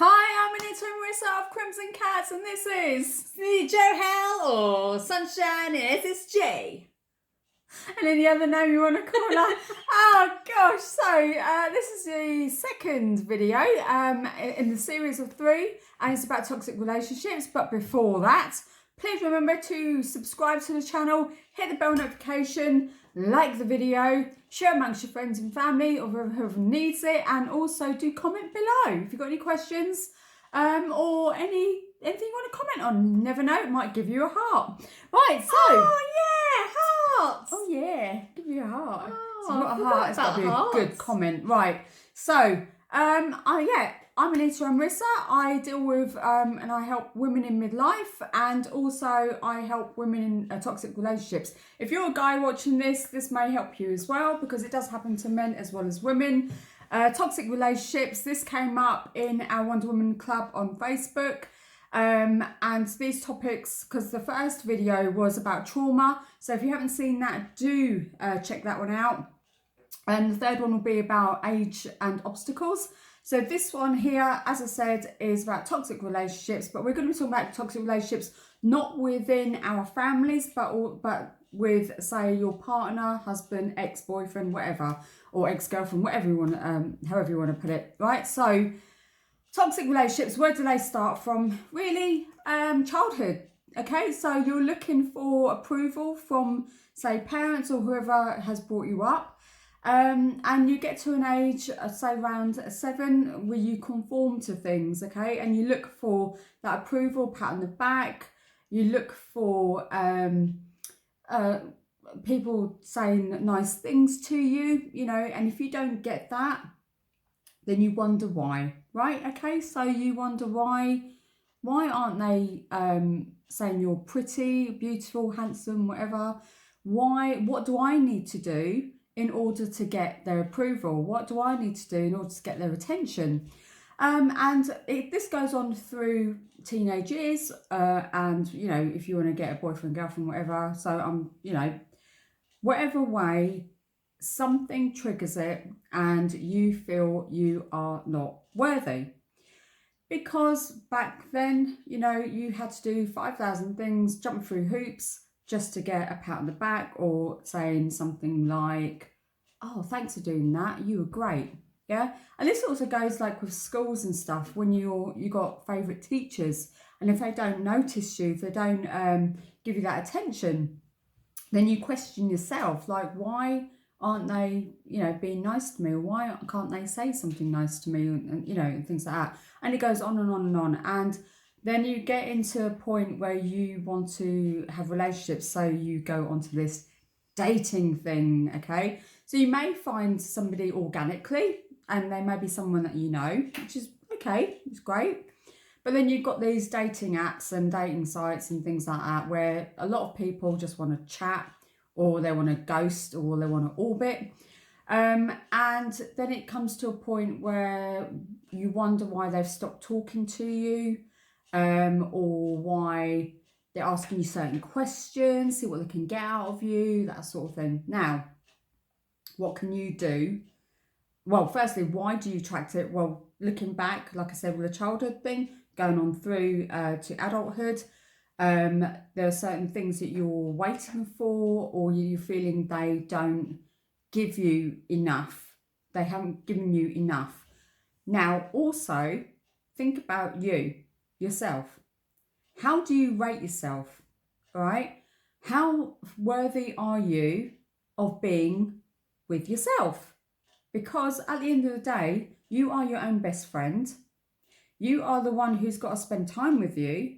Hi, I'm Anita and Sunita of Crimson Catz, and this is Joe Hell or Sunshine and SSJ. and any other name you want to call her. Oh gosh, so this is the second video in the series of 3, and it's about toxic relationships. But before that, please remember to subscribe to the channel, hit the bell notification, like the video, share amongst your friends and family or whoever needs it, and also do comment below if you've got any questions or anything you want to comment on. You never know, it might give you a heart. Right, so Oh yeah, hearts. oh yeah, give you a heart. Oh, It's not a I heart, it's got to be a forgot about good hearts. comment. Right, so I'm Anita and Sunita. I deal with and I help women in midlife, and also I help women in toxic relationships. If you're a guy watching this may help you as well, because it does happen to men as well as women. Toxic relationships, this came up in our Wonder Woman Club on Facebook. And these topics, because the first video was about trauma, so if you haven't seen that, do check that one out. And the third one will be about age and obstacles. So this one here, as I said, is about toxic relationships, but we're going to be talking about toxic relationships not within our families, but with, say, your partner, husband, ex-boyfriend, whatever, or ex-girlfriend, whatever you want, however you want to put it, right? So toxic relationships, where do they start from? Really, childhood. Okay, so you're looking for approval from, say, parents or whoever has brought you up. And you get to an age, say around 7, where you conform to things, okay? And you look for that approval, pat on the back. You look for people saying nice things to you, you know, and if you don't get that, then you wonder why, right? Okay, so you wonder why aren't they saying you're pretty, beautiful, handsome, whatever? What do I need to do in order to get their approval? What do I need to do in order to get their attention? This goes on through teenage years, and you know, if you want to get a boyfriend, girlfriend, whatever. So you know, whatever way, something triggers it, and you feel you are not worthy. Because back then, you know, you had to do 5,000 things, jump through hoops, just to get a pat on the back, or saying something like, oh, thanks for doing that, you were great. Yeah, and this also goes like with schools and stuff, when you got favourite teachers, and if they don't notice you, if they don't give you that attention, then you question yourself, like, why aren't they, you know, being nice to me, or why can't they say something nice to me, and you know, and things like that. And it goes on and on and on, and then you get into a point where you want to have relationships, so you go onto this dating thing, okay? So you may find somebody organically, and they may be someone that you know, which is okay, it's great. But then you've got these dating apps and dating sites and things like that, where a lot of people just want to chat, or they want to ghost, or they want to orbit. And then it comes to a point where you wonder why they've stopped talking to you, or why they're asking you certain questions, see what they can get out of you, that sort of thing. Now, what can you do? Well, firstly, why do you attract it? Well, looking back, like I said, with the childhood thing, going on through to adulthood, there are certain things that you're waiting for, or you're feeling they don't give you enough. They haven't given you enough. Now, also, think about yourself. How do you rate yourself, right? How worthy are you of being with yourself? Because at the end of the day, you are your own best friend. You are the one who's got to spend time with you.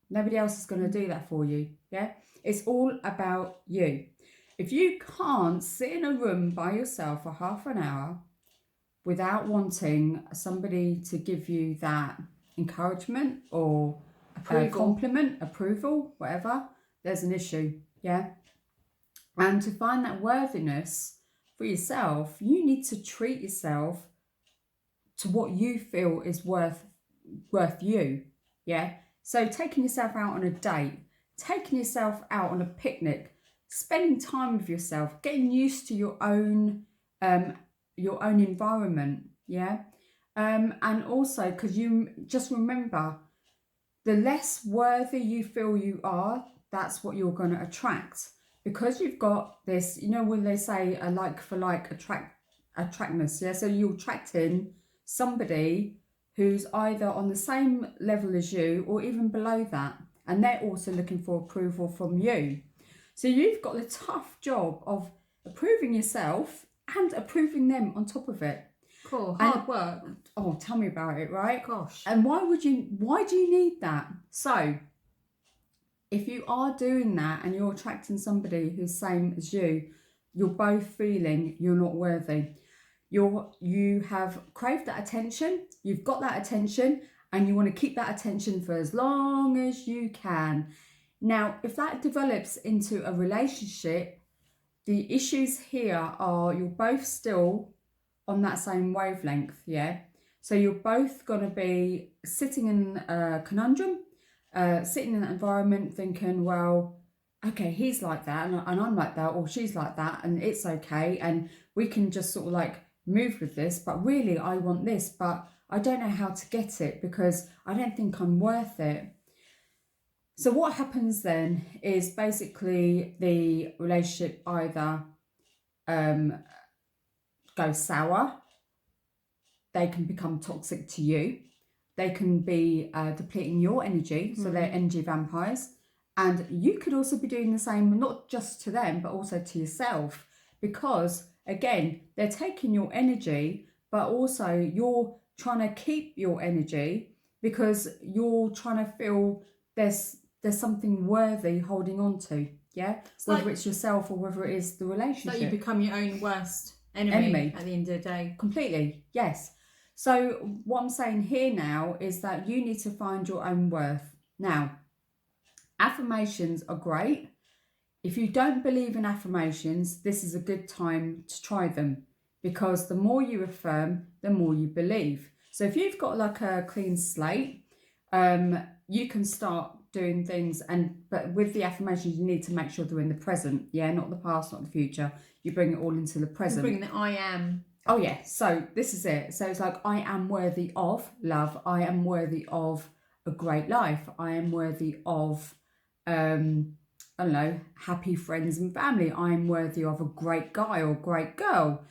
Nobody else is going to do that for you, yeah? It's all about you. If you can't sit in a room by yourself for half an hour without wanting somebody to give you that encouragement or compliment, approval, whatever, there's an issue, yeah? And to find that worthiness for yourself, you need to treat yourself to what you feel is worth you, yeah? So taking yourself out on a date, taking yourself out on a picnic, spending time with yourself, getting used to your own environment, yeah? And also, because you just remember, the less worthy you feel you are, that's what you're going to attract. Because you've got this, you know, when they say a like for like attractness, yeah? So you're attracting somebody who's either on the same level as you or even below that. And they're also looking for approval from you. So you've got the tough job of approving yourself and approving them on top of it. Cool, hard work. Oh, tell me about it, right? Gosh. And why do you need that? So if you are doing that and you're attracting somebody who's same as you, you're both feeling you're not worthy. You have craved that attention, you've got that attention, and you want to keep that attention for as long as you can. Now, if that develops into a relationship, the issues here are you're both still on that same wavelength, yeah? So you're both going to be sitting in a conundrum, sitting in that environment thinking, well, okay, he's like that and I'm like that, or she's like that, and it's okay, and we can just sort of like move with this, but really I want this, but I don't know how to get it because I don't think I'm worth it. So what happens then is basically the relationship either go sour, they can become toxic to you, they can be depleting your energy, so they're energy vampires, and you could also be doing the same, not just to them but also to yourself, because again they're taking your energy, but also you're trying to keep your energy because you're trying to feel there's something worthy holding on to, yeah? Whether it's yourself or whether it is the relationship. So you become your own worst enemy at the end of the day. Completely, yes. So what I'm saying here now is that you need to find your own worth. Now, affirmations are great. If you don't believe in affirmations, this is a good time to try them, because the more you affirm, the more you believe. So if you've got like a clean slate, you can start doing things, but with the affirmations you need to make sure they're in the present, yeah, not the past, not the future. You bring it all into the present. Bring the I am. Oh yeah, so this is it. So it's like, I am worthy of love, I am worthy of a great life, I am worthy of I don't know, happy friends and family, I am worthy of a great guy or great girl.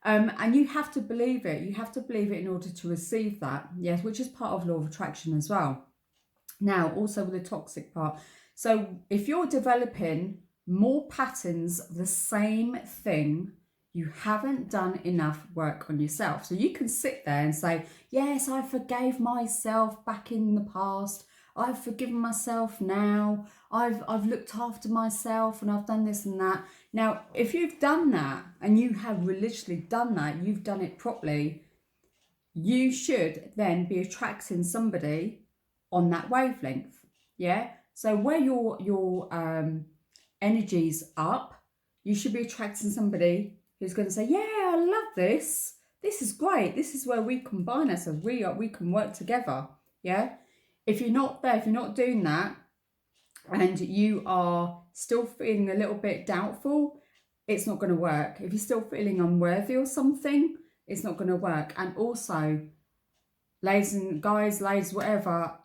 And you have to believe it. You have to believe it in order to receive that, yes, which is part of law of attraction as well. Now, also with the toxic part. So if you're developing more patterns of the same thing, you haven't done enough work on yourself. So you can sit there and say, yes, I forgave myself back in the past. I've forgiven myself now. I've looked after myself and I've done this and that. Now, if you've done that and you have religiously done that, you've done it properly, you should then be attracting somebody on that wavelength, yeah? So where your energy's up, you should be attracting somebody who's going to say, yeah, I love this. This is great. This is where we combine ourselves. We can work together, yeah? If you're not there, if you're not doing that, and you are still feeling a little bit doubtful, it's not going to work. If you're still feeling unworthy or something, it's not going to work. And also, ladies and guys, ladies, whatever,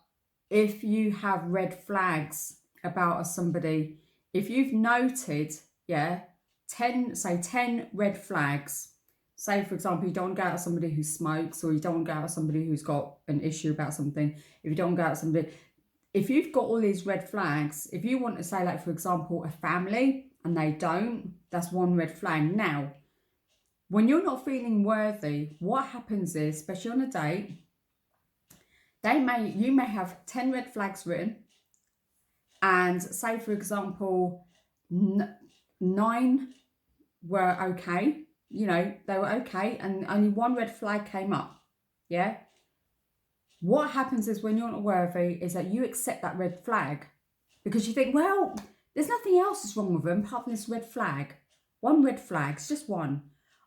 if you have red flags about somebody, if you've noted, yeah, 10 red flags, say for example, you don't want to go out with somebody who smokes, or you don't want to go out with somebody who's got an issue about something, if you don't want to go out with somebody, if you've got all these red flags, if you want to say, like for example, a family and they don't, that's one red flag. Now, when you're not feeling worthy, what happens is, especially on a date, you may have 10 red flags written, and say for example 9 were okay, you know, they were okay, and only one red flag came up, yeah? What happens is, when you're not worthy, is that you accept that red flag because you think, well, there's nothing else that's wrong with them apart from this red flag. One red flag, it's just one.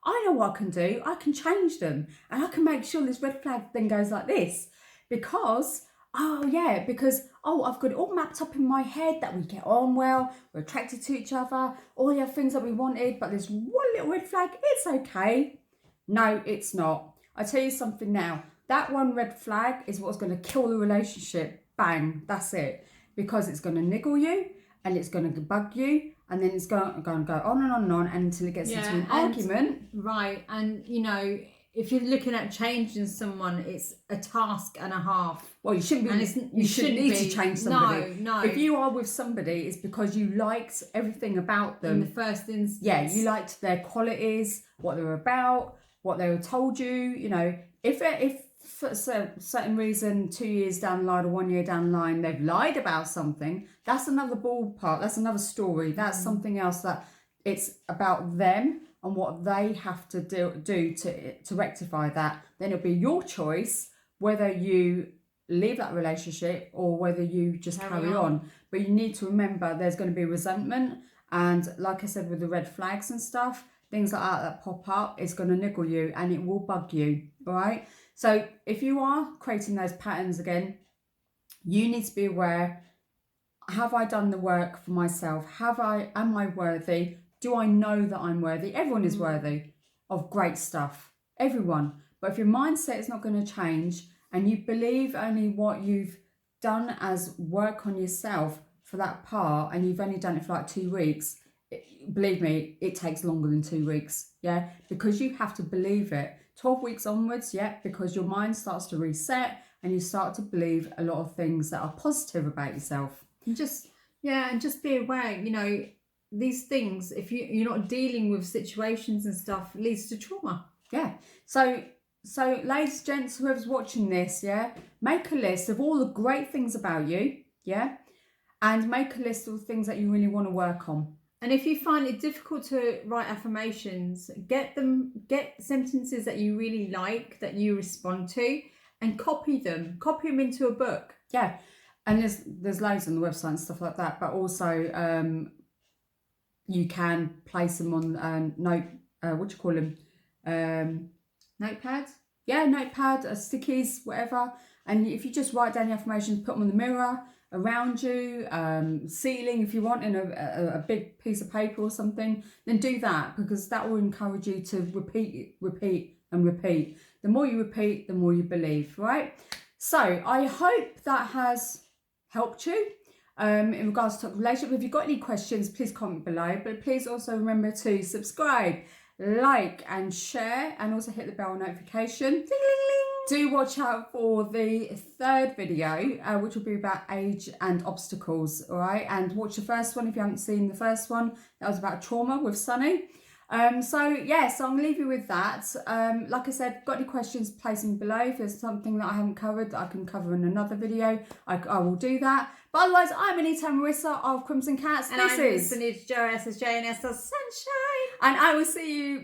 I know what I can do. I can change them, and I can make sure this red flag then goes like this. Because I've got it all mapped up in my head that we get on well, we're attracted to each other, all the other things that we wanted, but there's one little red flag, it's okay. No, it's not. I tell you something now, That one red flag is what's going to kill the relationship. Bang, that's it. Because it's going to niggle you and it's going to bug you, and then it's going to go on and on and on until it gets into an argument. Right, and you know, if you're looking at changing someone, it's a task and a half. Well, you shouldn't be. And you shouldn't need to change somebody. No. If you are with somebody, it's because you liked everything about them. In the first instance. Yeah, you liked their qualities, what they were about, what they were told you. You know, if for a certain reason 2 years down the line or 1 year down the line they've lied about something, that's another ballpark. That's another story. That's something else. That it's about them and what they have to do to rectify that. Then it'll be your choice whether you leave that relationship or whether you just carry on. But you need to remember there's going to be resentment, and like I said, with the red flags and stuff, things like that pop up, it's going to niggle you and it will bug you. All right. So if you are creating those patterns again, you need to be aware, have I done the work for myself? Am I worthy? Do I know that I'm worthy? Everyone is worthy of great stuff, everyone. But if your mindset is not going to change and you believe only what you've done as work on yourself for that part, and you've only done it for like 2 weeks, believe me, it takes longer than 2 weeks. Yeah, because you have to believe it. 12 weeks onwards, yeah, because your mind starts to reset and you start to believe a lot of things that are positive about yourself. And just be aware, you know, these things, if you're not dealing with situations and stuff, leads to trauma. Yeah. So ladies, gents, whoever's watching this, yeah, make a list of all the great things about you, yeah, and make a list of the things that you really want to work on. And if you find it difficult to write affirmations, get sentences that you really like, that you respond to, and copy them into a book. Yeah. And there's loads on the website and stuff like that, but also you can place them on Notepads? Yeah, notepad, stickies, whatever. And if you just write down the affirmations, put them on the mirror, around you, ceiling if you want, in a big piece of paper or something, then do that, because that will encourage you to repeat and repeat. The more you repeat, the more you believe, right? So I hope that has helped you in regards to relationship. If you've got any questions, please comment below, but please also remember to subscribe, like and share, and also hit the bell notification. Ding, ding, ding. Do watch out for the third video, which will be about age and obstacles, all right? And watch the first one if you haven't seen the first one. That was about trauma with Sunny. So I'm going to leave you with that. Like I said, got any questions, place them below. If there's something that I haven't covered that I can cover in another video, I will do that. But otherwise, I'm Anita and Marissa of Crimson Catz. And I'm Sunita, SSJ, and Sunshine. And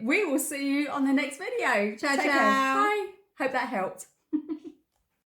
we will see you on the next video. Ciao, Take ciao. care. Bye. Hope that helped.